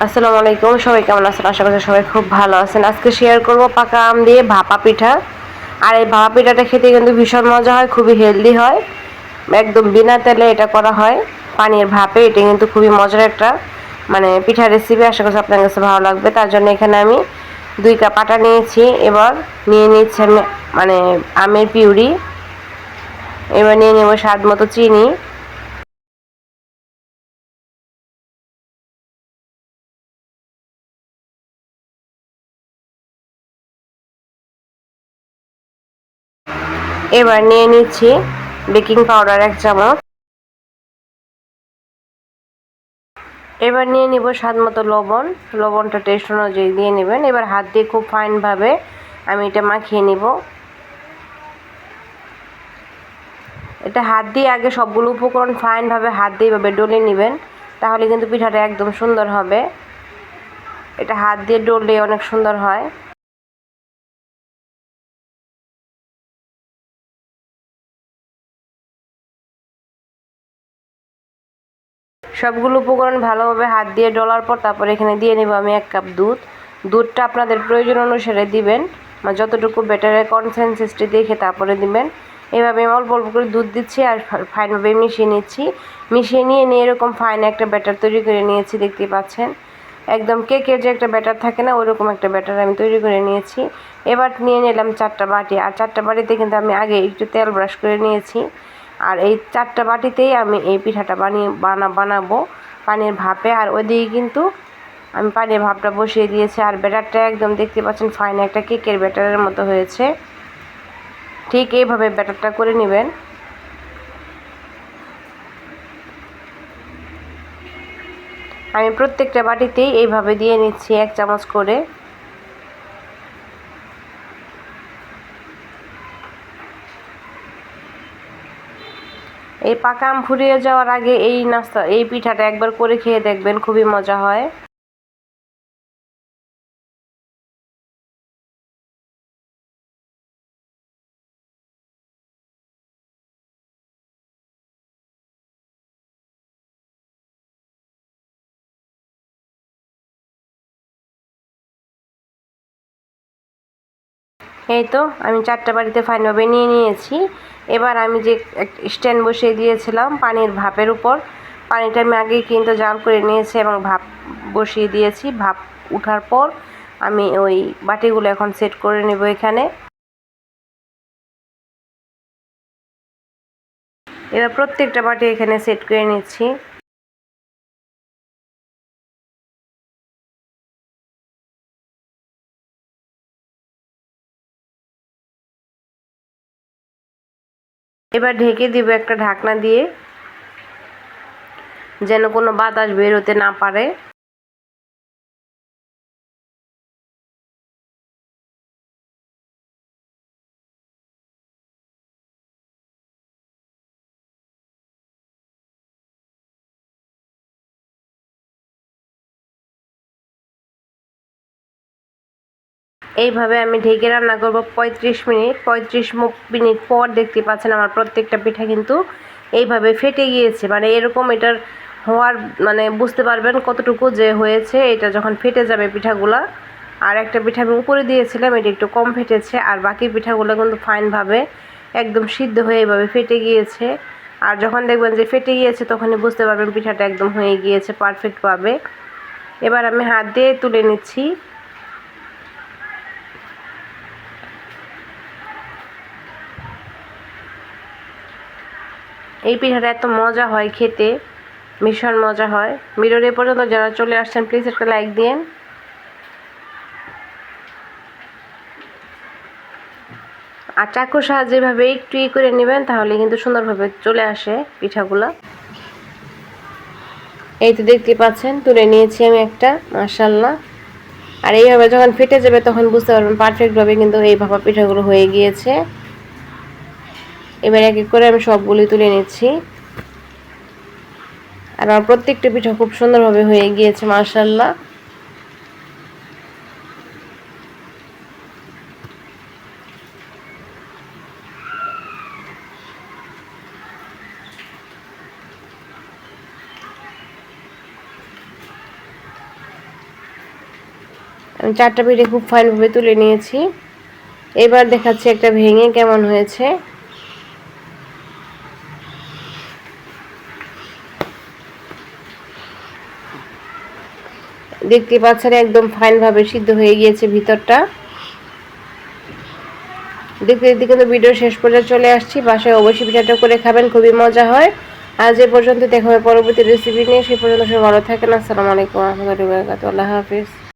আসসালামু আলাইকুম, সবাই কেমন আছেন? আশা করি সবাই খুব ভালো আছেন। আজকে শেয়ার করব পাকা আম দিয়ে ভাপা পিঠা। আর এই ভাপা পিঠাটা খেতে কিন্তু ভীষণ মজা হয়, খুবই হেলদি হয়। একদম বিনা তেলে এটা করা হয়, পানির ভাপে। এটা কিন্তু খুবই মজার একটা পিঠার রেসিপি। আশা করছি আপনার কাছে ভালো লাগবে। তার জন্য এখানে আমি 2 কাপ আটা নিয়েছি। এবার নিয়ে নিচ্ছি আমি আমের পিউরি। এবার নিয়ে নেব স্বাদ মতো চিনি। এবার নিয়ে নিচ্ছি বেকিং পাউডার 1 চামচ। এবার নিয়ে নিব স্বাদ মতো লবণ। লবণটা টেস্ট অনুযায়ী দিয়ে নেবেন। এবার হাত দিয়ে খুব ফাইনভাবে আমি এটা মাখিয়ে নিব। এটা হাত দিয়ে আগে সবগুলো উপকরণ ফাইনভাবে হাত দিয়ে এভাবে ডলে নেবেন, তাহলে কিন্তু পিঠাটা একদম সুন্দর হবে। এটা হাত দিয়ে ডললে অনেক সুন্দর হয়। সবগুলো উপকরণ ভালোভাবে হাত দিয়ে ডলার পর তারপর এখানে দিয়ে নেব আমি 1 কাপ দুধ। দুধটা আপনাদের প্রয়োজন অনুসারে দিবেন, যতটুকু ব্যাটারের কনসিস্টেন্সি দেখে তারপরে দিবেন। এভাবে আমি অল্প অল্প করে দুধ দিচ্ছি আর ফাইনভাবে মিশিয়ে নিচ্ছি। মিশিয়ে নিয়ে এরকম ফাইন একটা ব্যাটার তৈরি করে নিয়েছি, দেখতে পাচ্ছেন। একদম কেকের যে একটা ব্যাটার থাকে না, ওইরকম একটা ব্যাটার আমি তৈরি করে নিয়েছি। এবার নিয়ে নিলাম 4টা বাটি। আর 4টা বাটিতে কিন্তু আমি আগে একটু তেল ব্রাশ করে নিয়েছি। আর এই 4টা বাটিতেই আমি এই পিঠাটা বানাবো পানির ভাপে। আর ওইদিকে কিন্তু আমি পানির ভাপটা বসিয়ে দিয়েছি। আর ব্যাটারটা একদম দেখতে পাচ্ছেন ফাইন একটা কেকের ব্যাটারের মতো হয়েছে। ঠিক এইভাবে ব্যাটারটা করে নেবেন। আমি প্রত্যেকটা বাটিতেই এইভাবে দিয়ে নিচ্ছি 1 চামচ করে। এই পাকা আম ফুরিয়ে যাওয়ার আগে এই পিঠাটা একবার করে খেয়ে দেখবেন, খুবই মজা হয়। এই তো আমি 4টা বাটিতে ফাইনভাবে নিয়ে নিয়েছি। এবার আমি যে স্ট্যান্ড বসিয়ে দিয়েছিলাম পানির ভাপের উপর, পানিটা আমি আগেই কিন্তু জাল করে নিয়েছি এবং ভাপ বসিয়ে দিয়েছি। ভাপ ওঠার পর আমি ওই বাটিগুলো এখন সেট করে নেব এখানে। এবার প্রত্যেকটা বাটি এখানে সেট করে নিচ্ছি। এবার ঢেকে দিব একটা ঢাকনা দিয়ে, যেন কোনো বাতাস বের হতে না পারে। এইভাবে আমি ঢেকে রান্না করব 35 মিনিট। 35 মিনিট পর দেখতে পাচ্ছেন আমার প্রত্যেকটা পিঠা কিন্তু এইভাবে ফেটে গিয়েছে। এরকম এটার হওয়ার বুঝতে পারবেন কতটুকু যে হয়েছে এটা যখন ফেটে যাবে পিঠাগুলা। আর একটা পিঠা আমি উপরে দিয়েছিলাম, এটা একটু কম ফেটেছে। আর বাকি পিঠাগুলো কিন্তু ফাইনভাবে একদম সিদ্ধ হয়ে এইভাবে ফেটে গিয়েছে। আর যখন দেখবেন যে ফেটে গিয়েছে তখনই বুঝতে পারবেন পিঠাটা একদম হয়ে গিয়েছে পারফেক্টভাবে। এবার আমি হাত দিয়ে তুলে নিচ্ছি। এই পিঠাটা এত মজা হয় খেতে, ভীষণ মজা হয়। ভিডিওটি পর্যন্ত যারা চলে আসছেন প্লিজ একটা লাইক দিন। আর চাকুর সাহায্যে এভাবে একটু করে নেবেন, তাহলে কিন্তু সুন্দরভাবে চলে আসে পিঠাগুলা। এই তো দেখতে পাচ্ছেন তুলে নিয়েছি আমি একটা, মাশাআল্লাহ। আর এইভাবে যখন ফেটে যাবে তখন বুঝতে পারবেন পারফেক্টভাবে কিন্তু এই ভাপা পিঠাগুলো হয়ে গিয়েছে। এবার এক এক করে আমি সবগুলি তুলে নিচ্ছি। আর আমার প্রত্যেকটা পিঠা খুব সুন্দরভাবে হয়ে গিয়েছে, মাশাআল্লাহ। আমি 4টা পিঠে খুব ফাইনভাবে তুলে নিয়েছি। এবার দেখাচ্ছি একটা ভেঙে কেমন হয়েছে। দেখতে পাচ্ছেন একদম ফাইনভাবে সিদ্ধ হয়ে গিয়েছে ভিতরটা। দেখতে দেখতে কিন্তু ভিডিও শেষ পর্যন্ত চলে আসছি। বাসায় অবশ্যই পিঠাটা করে খাবেন, খুবই মজা হয়। আজ এ পর্যন্ত, দেখা হবে পরবর্তী রেসিপি নিয়ে। সেই পর্যন্ত সবাই ভালো থাকেন। আসসালামু আলাইকুম ওয়া রাহমাতুল্লাহি ওয়া বারাকাতুহু। আল্লাহ হাফেজ।